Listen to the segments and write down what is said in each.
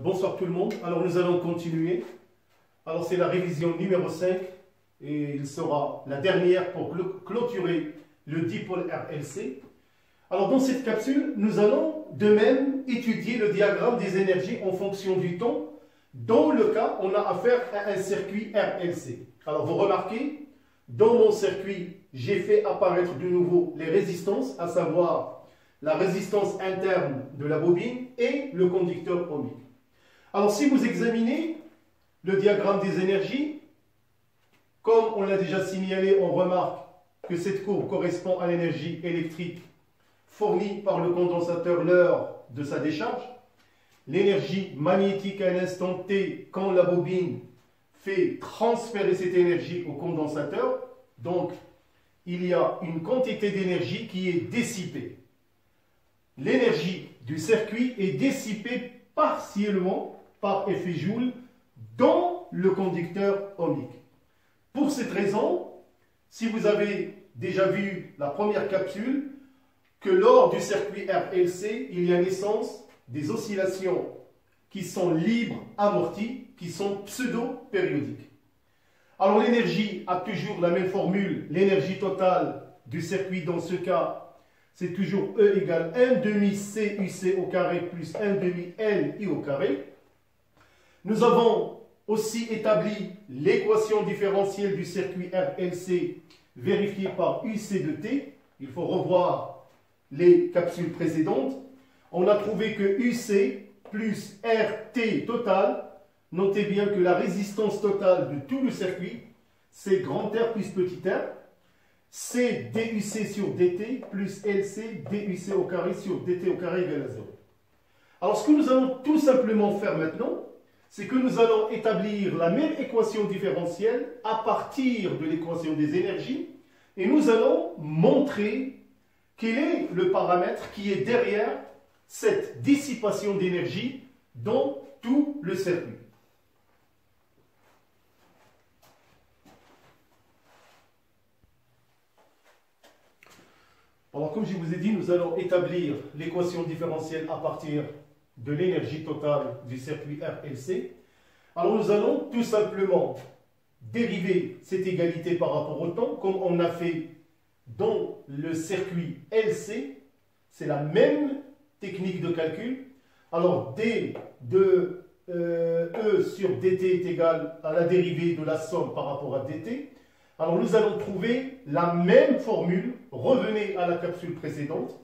Bonsoir tout le monde. Alors nous allons continuer. Alors c'est la révision numéro 5 et il sera la dernière pour clôturer le dipôle RLC. Alors dans cette capsule, nous allons de même étudier le diagramme des énergies en fonction du temps dans le cas où on a affaire à un circuit RLC. Alors vous remarquez, dans mon circuit, j'ai fait apparaître de nouveau les résistances, à savoir la résistance interne de la bobine et le conducteur ohmique. Alors si vous examinez le diagramme des énergies, comme on l'a déjà signalé, on remarque que cette courbe correspond à l'énergie électrique fournie par le condensateur lors de sa décharge, l'énergie magnétique à l'instant T quand la bobine fait transférer cette énergie au condensateur. Donc, il y a une quantité d'énergie qui est dissipée. L'énergie du circuit est dissipée partiellement par effet Joule dans le conducteur ohmique. Pour cette raison, si vous avez déjà vu la première capsule, que lors du circuit RLC, il y a naissance des oscillations qui sont libres, amorties, qui sont pseudo-périodiques. Alors l'énergie a toujours la même formule, l'énergie totale du circuit dans ce cas, c'est toujours E égale 1 demi CUC au carré plus 1 demi LI au carré. Nous avons aussi établi l'équation différentielle du circuit RLC vérifiée par UC de T. Il faut revoir les capsules précédentes. On a trouvé que UC plus RT total, notez bien que la résistance totale de tout le circuit, c'est grand R plus petit r. C DUC sur DT plus LC DUC au carré sur DT au carré égale à 0. Alors ce que nous allons tout simplement faire maintenant, c'est que nous allons établir la même équation différentielle à partir de l'équation des énergies et nous allons montrer quel est le paramètre qui est derrière cette dissipation d'énergie dans tout le circuit. Alors, comme je vous ai dit, nous allons établir l'équation différentielle à partir de l'énergie totale du circuit RLC. Alors, nous allons tout simplement dériver cette égalité par rapport au temps, comme on a fait dans le circuit LC. C'est la même technique de calcul. Alors, D de E sur dt est égal à la dérivée de la somme par rapport à dt. Alors, nous allons trouver la même formule, revenez à la capsule précédente,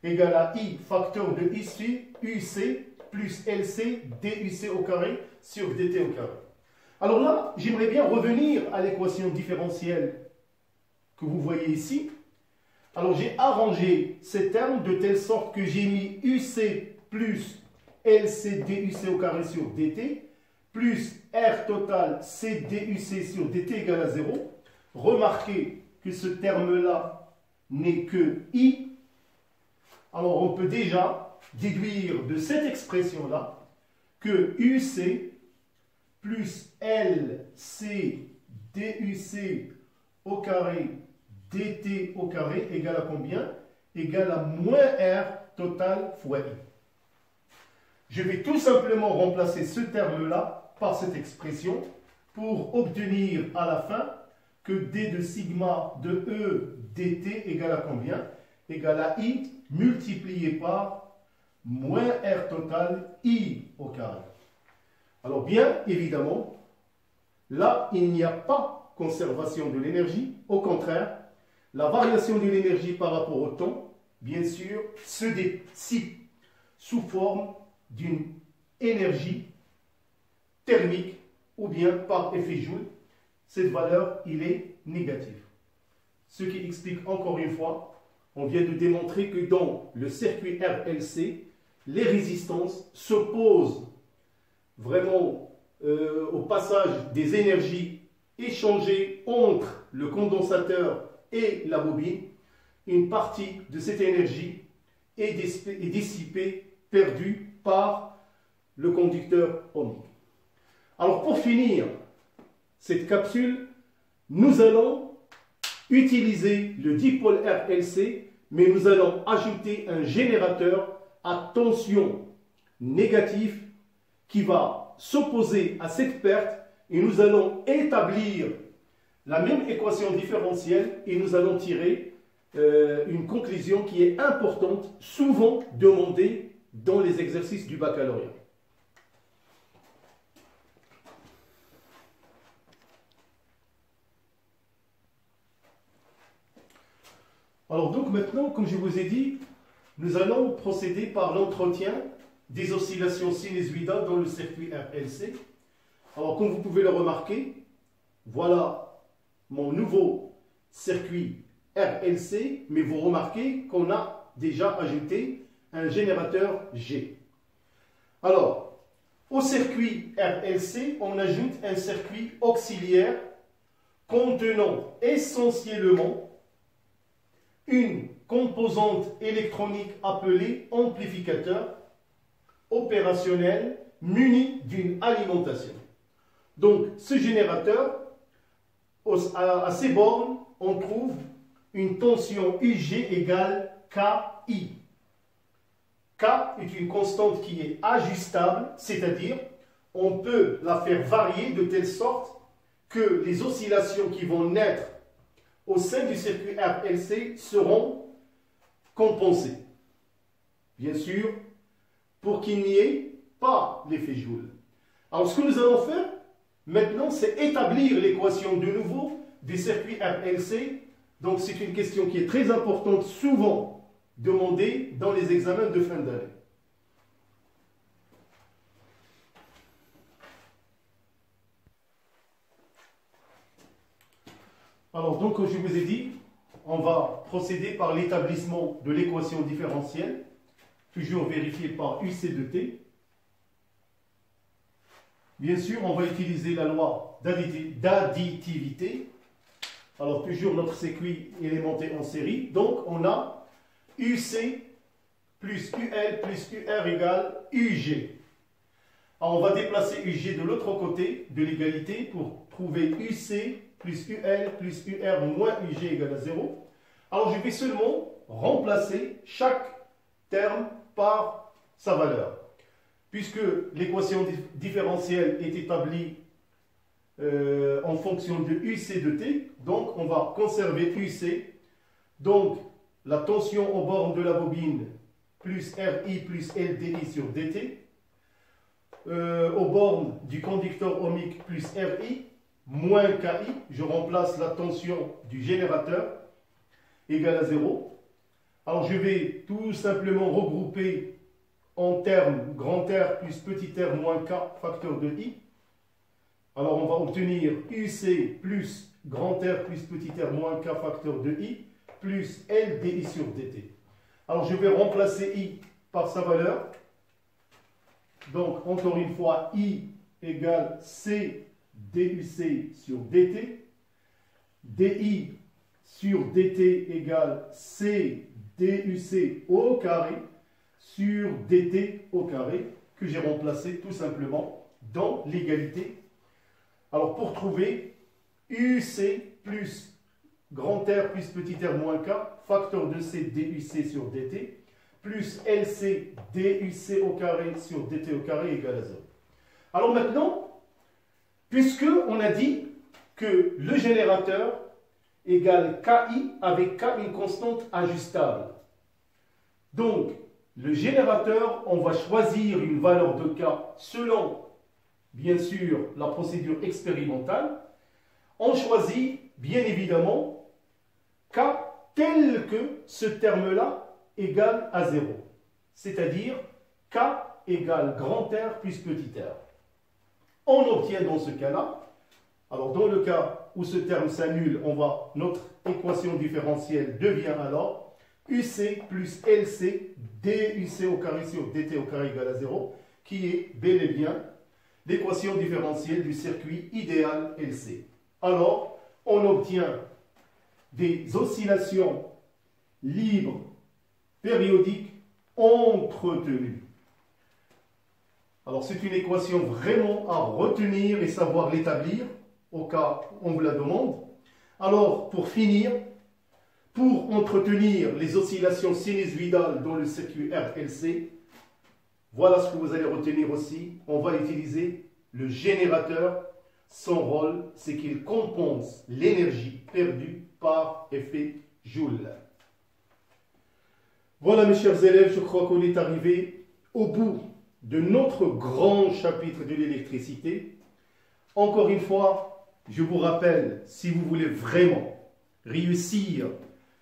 égale à I facteur de ici, UC plus LC DUC au carré sur dt au carré. Alors là, j'aimerais bien revenir à l'équation différentielle que vous voyez ici. Alors, j'ai arrangé ces termes de telle sorte que j'ai mis UC plus LC DUC au carré sur dt plus R total C DUC sur dt égale à 0. Remarquez que ce terme-là n'est que I. Alors, on peut déjà déduire de cette expression-là que UC plus LC DUC au carré dt au carré égale à combien? Égale à moins R total fois I. Je vais tout simplement remplacer ce terme-là par cette expression pour obtenir à la fin que d de sigma de E dt égale à combien? Égale à I multiplié par moins R total I au carré. Alors bien évidemment, là il n'y a pas conservation de l'énergie. Au contraire, la variation de l'énergie par rapport au temps, bien sûr, se dissipe sous forme d'une énergie thermique ou bien par effet Joule. Cette valeur, il est négative. Ce qui explique encore une fois, on vient de démontrer que dans le circuit RLC, les résistances s'opposent vraiment au passage des énergies échangées entre le condensateur et la bobine. Une partie de cette énergie est dissipée, perdue par le conducteur ohmique. Alors pour finir cette capsule, nous allons utiliser le dipôle RLC, mais nous allons ajouter un générateur à tension négative qui va s'opposer à cette perte et nous allons établir la même équation différentielle et nous allons tirer une conclusion qui est importante, souvent demandée dans les exercices du baccalauréat. Alors donc maintenant, comme je vous ai dit, nous allons procéder par l'entretien des oscillations sinusoïdales dans le circuit RLC. Alors comme vous pouvez le remarquer, voilà mon nouveau circuit RLC, mais vous remarquez qu'on a déjà ajouté un générateur G. Alors, au circuit RLC, on ajoute un circuit auxiliaire contenant essentiellement une composante électronique appelée amplificateur opérationnel muni d'une alimentation. Donc, ce générateur, à ses bornes, on trouve une tension UG égale KI. K est une constante qui est ajustable, c'est-à-dire on peut la faire varier de telle sorte que les oscillations qui vont naître au sein du circuit RLC seront compensées. Bien sûr, pour qu'il n'y ait pas l'effet Joule. Alors ce que nous allons faire maintenant, c'est établir l'équation de nouveau du circuit RLC. Donc c'est une question qui est très importante, souvent demandée dans les examens de fin d'année. Alors donc, comme je vous ai dit, on va procéder par l'établissement de l'équation différentielle, toujours vérifiée par UC de T. Bien sûr, on va utiliser la loi d'additivité. Alors, toujours notre circuit élémentaire en série. Donc, on a UC plus UL plus UR égale UG. Alors, on va déplacer UG de l'autre côté de l'égalité pour trouver UC plus UL plus UR moins UG égale à 0. Alors, je vais seulement remplacer chaque terme par sa valeur. Puisque l'équation différentielle est établie en fonction de UC de T, donc on va conserver UC. Donc, la tension aux bornes de la bobine plus RI plus LDI sur DT. Aux bornes du conducteur ohmique plus RI moins KI, je remplace la tension du générateur égale à 0. Alors je vais tout simplement regrouper en termes grand R plus petit r moins K facteur de I. Alors on va obtenir UC plus grand R plus petit r moins K facteur de I plus LDI sur DT. Alors je vais remplacer I par sa valeur. Donc encore une fois, I égale C DUC sur DT. DI sur DT égale C DUC au carré sur DT au carré, que j'ai remplacé tout simplement dans l'égalité. Alors pour trouver UC plus grand R plus petit r moins K, facteur de C DUC sur DT, plus LC DUC au carré sur DT au carré égale à 0. Alors maintenant, puisque on a dit que le générateur égale KI avec K une constante ajustable. Donc, le générateur, on va choisir une valeur de K selon, bien sûr, la procédure expérimentale. On choisit, bien évidemment, K tel que ce terme-là égale à 0. C'est-à-dire K égale grand R plus petit r. On obtient dans ce cas-là, alors dans le cas où ce terme s'annule, notre équation différentielle devient alors UC plus LC DUC au carré sur DT au carré égale à 0, qui est bel et bien l'équation différentielle du circuit idéal LC. Alors, on obtient des oscillations libres périodiques entretenues. Alors, c'est une équation vraiment à retenir et savoir l'établir au cas où on vous la demande. Alors, pour finir, pour entretenir les oscillations sinusoïdales dans le circuit RLC, Voilà ce que vous allez retenir aussi. On va utiliser le générateur. Son rôle, c'est qu'il compense l'énergie perdue par effet Joule. Voilà mes chers élèves, je crois qu'on est arrivé au bout de notre grand chapitre de l'électricité. Encore une fois, je vous rappelle, si vous voulez vraiment réussir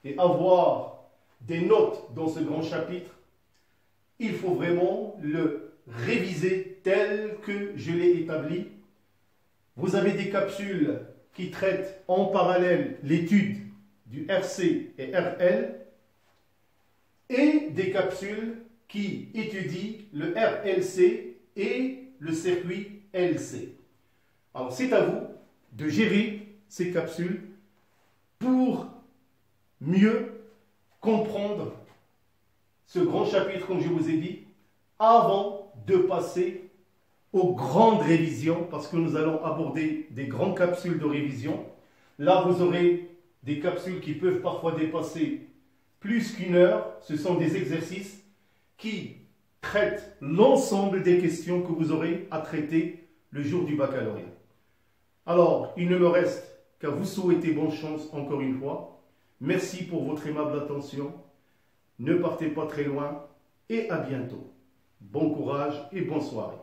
et avoir des notes dans ce grand chapitre, il faut vraiment le réviser tel que je l'ai établi. Vous avez des capsules qui traitent en parallèle l'étude du RC et RL et des capsules qui étudient le RLC et le circuit LC. Alors c'est à vous de gérer ces capsules pour mieux comprendre ce grand chapitre, comme je vous ai dit, avant de passer aux grandes révisions, parce que nous allons aborder des grandes capsules de révision. Là, vous aurez des capsules qui peuvent parfois dépasser plus qu'1 heure. Ce sont des exercices qui traitent l'ensemble des questions que vous aurez à traiter le jour du baccalauréat. Alors, il ne me reste qu'à vous souhaiter bonne chance encore une fois. Merci pour votre aimable attention. Ne partez pas très loin et à bientôt. Bon courage et bonne soirée.